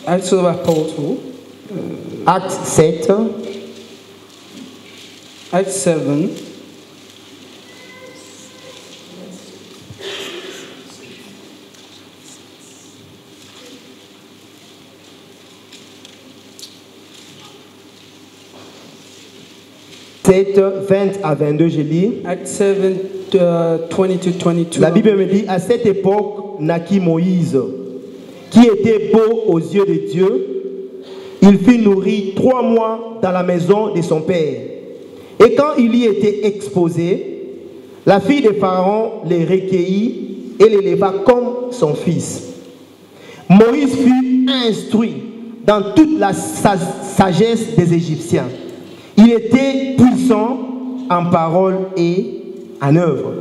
Acts of Apostles, Acte 7, Acts 7, Acte 20 à 22, je lis. Acts 7, 20 to 22. La Bible me dit, à cette époque naquit Moïse, qui était beau aux yeux de Dieu. Il fut nourri 3 mois dans la maison de son père. Et quand il y était exposé, la fille de Pharaon les recueillit et l'éleva comme son fils. Moïse fut instruit dans toute la sagesse des Égyptiens. Il était puissant en parole et en œuvre.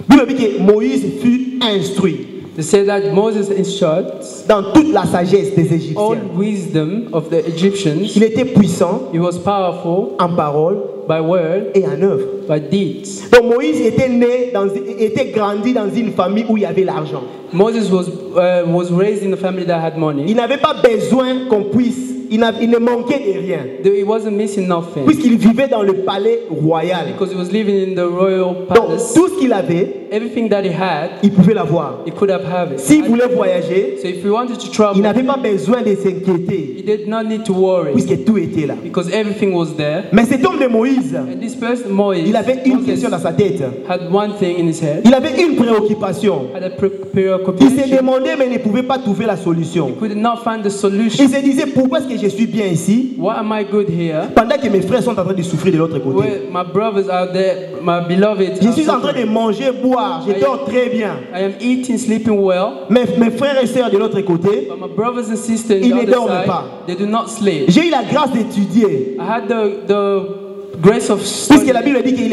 La Bible dit que Moïse fut instruit. They say that Moses instructs Dans toute la sagesse des all Égyptiens. wisdom of the Egyptians. Il était puissant He was powerful en parole by word, et en œuvre. by deeds. Donc Moïse était grandi dans une famille où il y avait l'argent. Moses was raised in a family that had Il money. n'avait pas besoin qu'on puisse. Il ne manquait de rien. He wasn't missing nothing Puisqu'il vivait dans le palais royal. because he was living in the royal Donc palace. tout ce qu'il avait, Everything that he had, il pouvait l'avoir. he could have it. S'il voulait voyager, So if he wanted to il travel, n'avait pas besoin de s'inquiéter. he did not need to worry Puisque tout était là. because everything was there. Mais cet homme de Moïse, And this person, Moses, il avait une question dans sa tête. had one thing in his head, Il avait une préoccupation. had a Il se preoccupation. demandait mais il ne pouvait pas trouver la solution. He could not find the Il solution. se disait pourquoi est-ce que je suis bien ici Why am I good here? pendant que mes frères sont en train de souffrir de l'autre côté. Where my brothers are there, my beloved. Je are suis en train de suffering. manger, boire, je dors très bien. I am eating, sleeping well, Mes frères et sœurs de l'autre côté, but my brothers and sisters on Ils the ne other dorment side, pas. they do not sleep. j'ai eu la grâce d'étudier. I had the grace of Puisque study. la Bible dit qu'il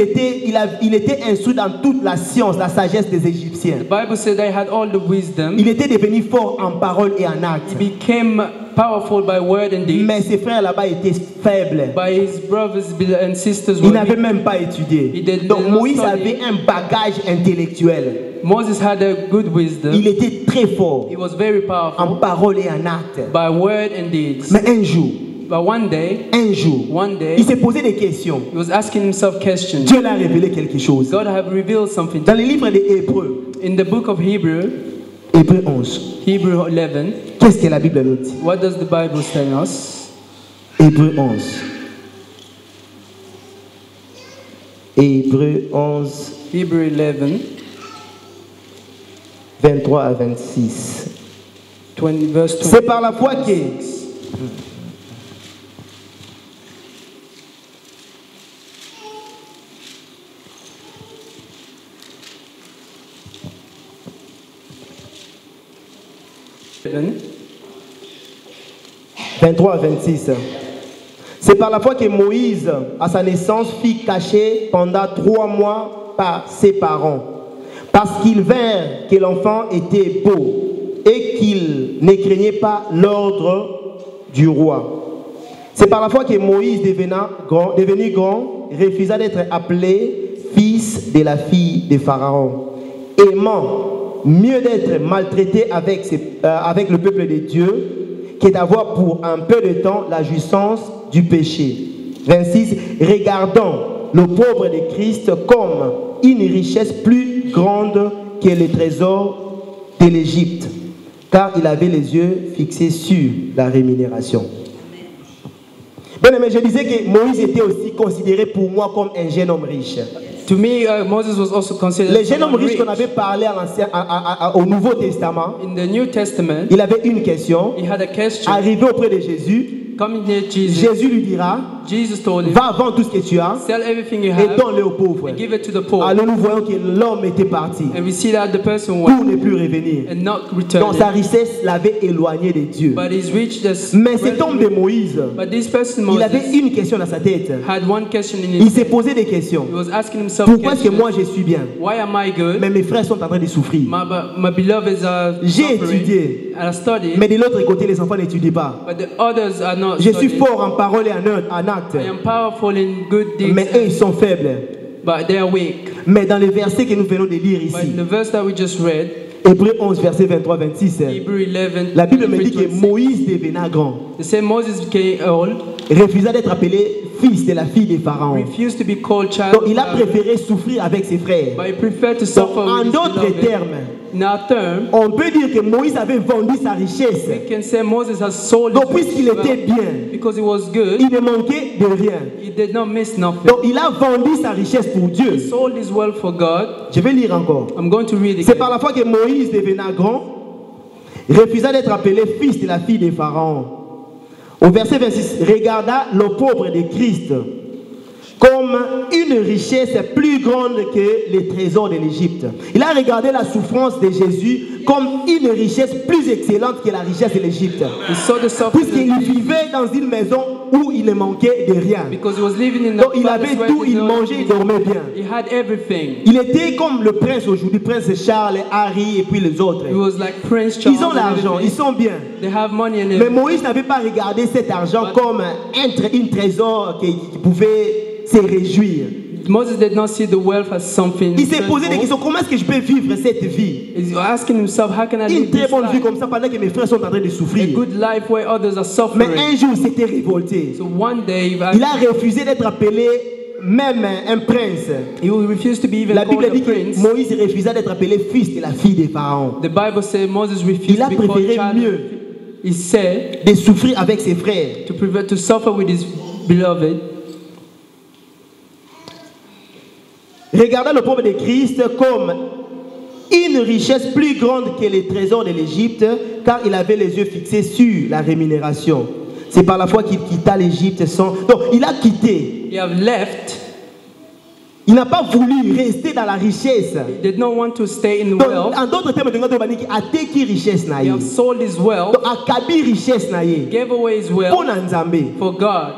était instruit dans toute la science, la sagesse des Égyptiens. The Bible said they had all the wisdom. Il était devenu fort en parole et en acte. He became powerful by word and deed. Mais ses frères là-bas étaient faibles. By his brothers and sisters Ils were n'avaient weak. même pas étudié. He did Donc not Moïse study. avait un bagage intellectuel. Moses had a good wisdom. Il était très fort He was very en powerful parole et en acte. by word and deeds. Mais un jour, But one day, il s'est posé des questions. he was asking himself questions. Dieu l'a révélé quelque chose. God have revealed something. Dans le livre des Hébreux, In the book of Hebrew, Hébreux 11, Hebrew 11, qu'est-ce que la Bible nous dit? what does the Bible tell us? Hébreux 11. Hébreux 11, Hebrew 11, 23 à 26. 20, verse 20. C'est par la foi que Seven. 23 à 26. C'est par la foi que Moïse, à sa naissance, fut caché pendant 3 mois par ses parents, parce qu'ils virent que l'enfant était beau et qu'il ne craignait pas l'ordre du roi. C'est par la foi que Moïse, devenu grand, refusa d'être appelé fils de la fille de Pharaon, aimant mieux d'être maltraité avec le peuple de Dieu que d'avoir pour un peu de temps la jouissance du péché. 26. Regardant le pauvre de Christ comme une richesse plus grande que les trésors de l'Égypte, car il avait les yeux fixés sur la rémunération. Bien aimé, je disais que Moïse était aussi considéré pour moi comme un jeune homme riche. To me, Moses was also considered Les jeunes hommes someone riches rich. qu'on avait parlé au Nouveau Testament, In the New Testament, il avait une question. he had a question. Arrivé auprès de Jésus, Coming near Jesus, Jésus lui dira, Jesus told him, va vendre tout ce que tu as sell everything you et have donne-le aux pauvres. and give it to the poor. Alors nous voyons que l'homme était parti And we see that the person pour went ne plus revenir. and not Donc returned. sa richesse l'avait éloigné de Dieu. But he's reached this. Mais cet homme de Moïse, But this person, il avait Moses, une question dans sa tête. had one question in Il his s'est posé des questions. He was asking himself Pourquoi est-ce que questions. moi je suis bien, Why am I good? mais mes frères sont en train de souffrir? My beloveds are J'ai suffering. étudié, And I studied, mais de l'autre côté, les enfants n'étudient pas. but the others are not Je suis studying. fort en parole et en acte, I am powerful in good deeds, mais eux, ils sont faibles. but they are weak. Mais dans les versets que nous venons de lire But ici, in the verse that we just read, Hébreux 11, verset 23-26. Hebrew 11. La Bible me dit que 26. Moïse devenant grand, They say Moses became old, refusa d'être appelé fils de la fille de Pharaon. refused to be called child Donc of il a Pharaoh, préféré souffrir avec ses frères. but he preferred to Donc, suffer en with his d'autres beloved. termes, In our term, on peut dire que Moïse avait vendu sa richesse. we can say Moses has sold Donc his puisqu'il était wealth bien, because he was good. il ne manquait de rien. He did not miss nothing. Donc il a vendu sa richesse pour Dieu. He sold his wealth for God. Je vais lire encore. I'm going to read C'est again. par la foi que Moïse, devenant grand, refusa d'être appelé fils de la fille de Pharaon. Au verset 26, regarda le pauvre de Christ comme une richesse plus grande que les trésors de l'Égypte. Il a regardé la souffrance de Jésus comme une richesse plus excellente que la richesse de l'Égypte. He saw the Puisqu'il suffering vivait dans une maison où il ne manquait de rien. because he was living in Donc a il palace avait where tout, he il did not- mangeait, il dormait bien. He had everything. Il était comme le prince aujourd'hui, prince Charles, Harry et puis les autres. He was like Prince Charles. Ils ont and l'argent, ils everything. sont bien. They have money and Mais everything. Moïse n'avait pas regardé cet argent comme un trésor qui pouvait se réjouir. Moses did not see the wealth as something. Il s'est posé des dreadful. questions, comment est-ce que je peux vivre cette vie? He's asking himself, how can I Une live très this bonne vie life? comme ça pendant que mes frères sont en train de A souffrir. good life where others are Mais suffering. un jour, il s'était révolté. So one day, Il a refusé d'être appelé même un prince. he will refuse to be even La called Bible a dit que prince. Moïse refusa d'être appelé fils de la fille de Pharaon. The Bible says Moses refused Il a to be called préféré child. mieux He said de souffrir avec ses frères. to suffer with his beloved. Regardant le pauvre de Christ comme une richesse plus grande que les trésors de l'Égypte, car il avait les yeux fixés sur la rémunération. C'est par la foi qu'il quitta l'Égypte sans... Donc, il a quitté. He have left. Il n'a pas voulu rester dans la richesse. He did not want to stay in Donc, wealth. en d'autres termes, a qui richesse na He ye. have sold his wealth, Donc, akabi richesse na ye. gave away his Pour wealth Nzambe. for God.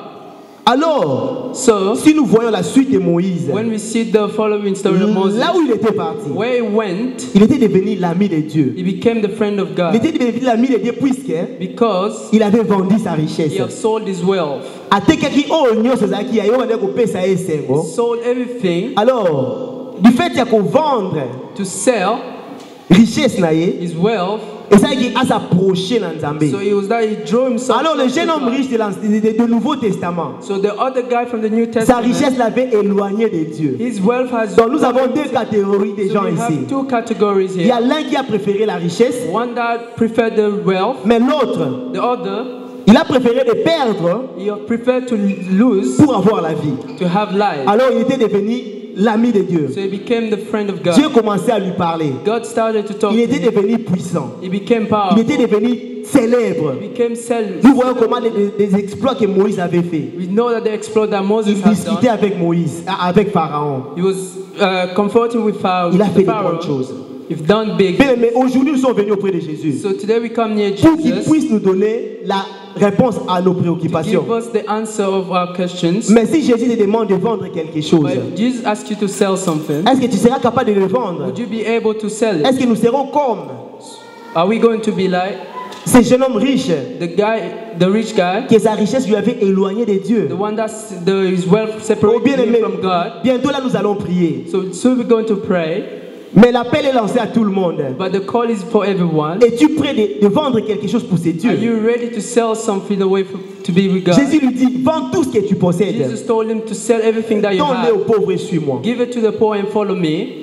Alors, So si nous voyons la suite de Moïse, when we see the following story of Moses, là où il était parti, where he went, il était devenu l'ami de Dieu. he became the friend of Il God était devenu l'ami de Dieu puisque because il avait vendu sa richesse. he have sold his wealth. Atekaki oyo nyonso ezalaki ya yo wana kopesa ye esengo. Sold everything Alors, du fait ya kovendre to sell richesse na ye, his wealth. ezalaki asapprocher na Nzambe. So he was that he drew himself. Alors le close to jeune homme God. riche de Nouveau Testament, So the other guy from the New sa Testament, richesse l'avait éloigné de Dieu. his wealth has. Donc nous avons deux catégories de So gens we ici. have two categories Il y a here. l'un qui a préféré la richesse, One that preferred the wealth, mais l'autre, the other il a préféré de perdre he preferred to lose pour avoir la vie. to have life. Alors il était devenu l'ami de Dieu. So he became the friend of God. Dieu commençait à lui parler. God started to talk Il to était him. devenu puissant. He became Il powerful. était devenu célèbre. He became self. Nous voyons comment les exploits que Moïse avait fait. We know that the exploit that Moses Il has discutait done. avec Moïse, avec Pharaon. He was comforting with Pharaoh. Il a fait de Pharaoh. grandes choses. He's done big. Bien, mais aujourd'hui, nous sommes venus auprès de Jésus So today we come near pour qu'il Jesus. puisse nous donner la réponse à nos Give préoccupations. us the answer of our questions. Mais si Jésus te demande de vendre quelque chose, But if Jesus asks you to sell something, est-ce que tu seras capable de le vendre? would you be able to sell it? Est-ce que nous serons comme Are we going to be like ce jeune homme riche the rich guy, que sa richesse lui avait éloigné de Dieu? the one that's his wealth Oh, separated bien him aimé, from God? bientôt là nous allons prier. So soon we're going to pray, Mais l'appel est lancé à tout le monde. but the call is for everyone. Es-tu prêt de vendre quelque chose pour ces Are dieux? you ready to sell something away to be with God? Jésus lui dit, vends tout ce que tu possèdes. Jesus told him to sell everything that you Donne-le aux have. pauvres et suis-moi. Give it to the poor and follow me.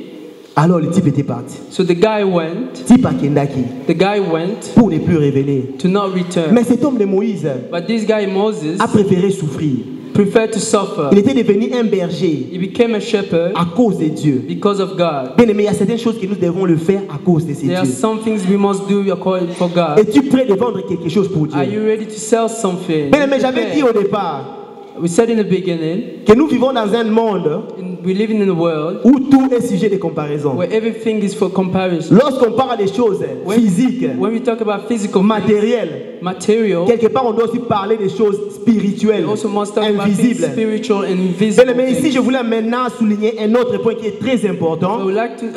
Alors le type était parti. So the guy went. Type à Kendaki The guy went pour ne plus revenir. to not return. Mais cet homme de Moïse But this guy Moses a préféré souffrir. preferred to suffer. Il était devenu un berger He became a shepherd à cause de Dieu. because of God. Bien aimé, il y a certaines choses que nous devons le faire à cause de ces There are dieux. some things we must do according for God. Es-tu prêt de vendre quelque chose pour Are Dieu? you ready to sell something? Bien aimé, j'avais dit au départ We said in the beginning, que nous vivons dans un monde we live in a world où tout est sujet de comparaison. where everything is for comparison. Lorsqu'on parle des choses physiques, When we talk about physical matérielles, material, quelque part on doit aussi parler des choses spirituelles, we also must talk about things invisibles. spiritual and Bien invisible. aimé, ici things. je voulais maintenant souligner un autre point qui est très important. I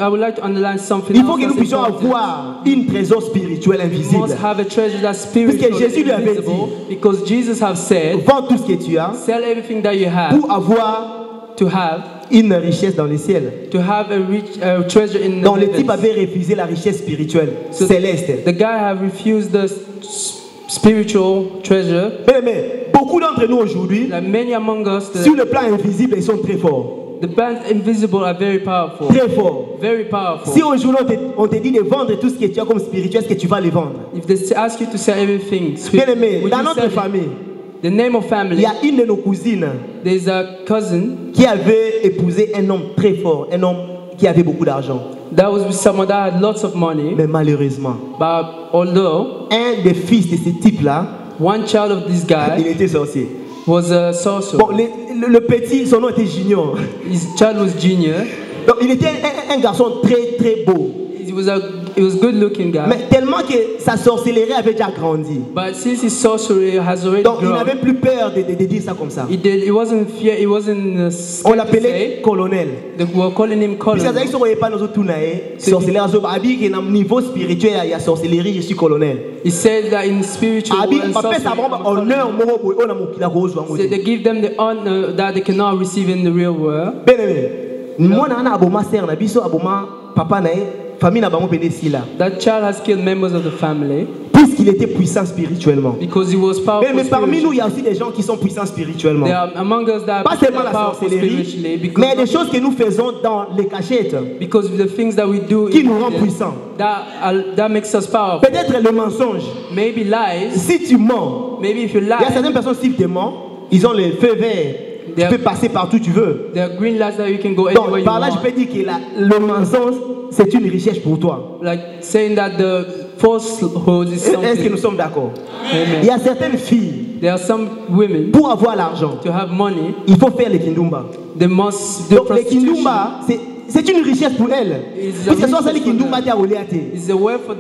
would like to underline something Il faut else que nous that's puissions important. avoir une trésor spirituel We invisible. must have a treasure that's spiritual Jésus lui and avait invisible, because Jesus have said, Vends tout ce que tu as sell everything that you have pour avoir to have une richesse dans les ciels. a treasure in the Donc le type heavens. avait refusé la richesse spirituelle, So céleste. the guy have refused the spiritual treasure. Mais beaucoup d'entre nous aujourd'hui, Like many among us, sur le plan invisible, ils sont très forts. the bands invisible are very powerful. Très forts. Very powerful. Si aujourd'hui on te dit de vendre tout ce que tu as comme spirituel, est-ce que tu vas le vendre? If they ask you to sell everything, Bien aimé, would dans you notre sell it? famille, The name of il family, y a une de nos cousines there's a cousin qui avait épousé un homme très fort, un homme qui avait beaucoup d'argent. that was with someone that had lots of money, Mais malheureusement, but although un des fils de ce type-là, one child of this il guy était sorcier. was a sorcerer. Bon, le petit, son nom était Junior. His child was junior. Donc il était un garçon très très beau. He was good looking guy. Mais tellement que sa sorcellerie avait déjà grandi. But since his sorcery has already Donc il grown, n'avait plus peur de dire ça comme ça. he wasn't fear. He wasn't On scared to l'appelait say. colonel. They were calling him Puis colonel. ça veut dire que si pas nos autres sorcellerie, à un niveau spirituel, il y a sorcellerie, je suis colonel. He said that in spiritual Abi, and papa, sorcery, ça va honneur, on a mon kila rose. so they give them the honor that they cannot receive in the real world. Bien aimé. Moi, na aboma sœur na biso aboma papa na famille na bango pédéci là. That child has killed members of the family Puisqu'il était puissant spirituellement. because he was powerful. Mais parmi nous, il y spiritually. a aussi des gens qui sont puissants spirituellement. There are among us that Pas seulement are la powerful sorcellerie, spiritually mais des because, choses que nous faisons dans les cachettes because of the things that we do qui in nous rend the- puissants. that makes us powerful. Peut-être le mensonge. Maybe lies. Si tu mens, Maybe if you il y a lie, certaines personnes, si tu mens, ils ont le feu vert. Tu peux passer partout où tu veux. there are green lights that you can go anywhere Donc, you par là, je want. peux dire que le mensonge, c'est une richesse pour toi. Like saying that the falsehood is Est-ce que nous something. sommes d'accord? Il Amen. y a certaines filles, There are some women, pour avoir l'argent, to have money, il faut faire le kindumba. they must do Donc, le prostitution. kindumba, c'est une richesse pour elles. It's a Puisque soit richesse celle for kindumba, them. tu as roulé à terre. It's a way for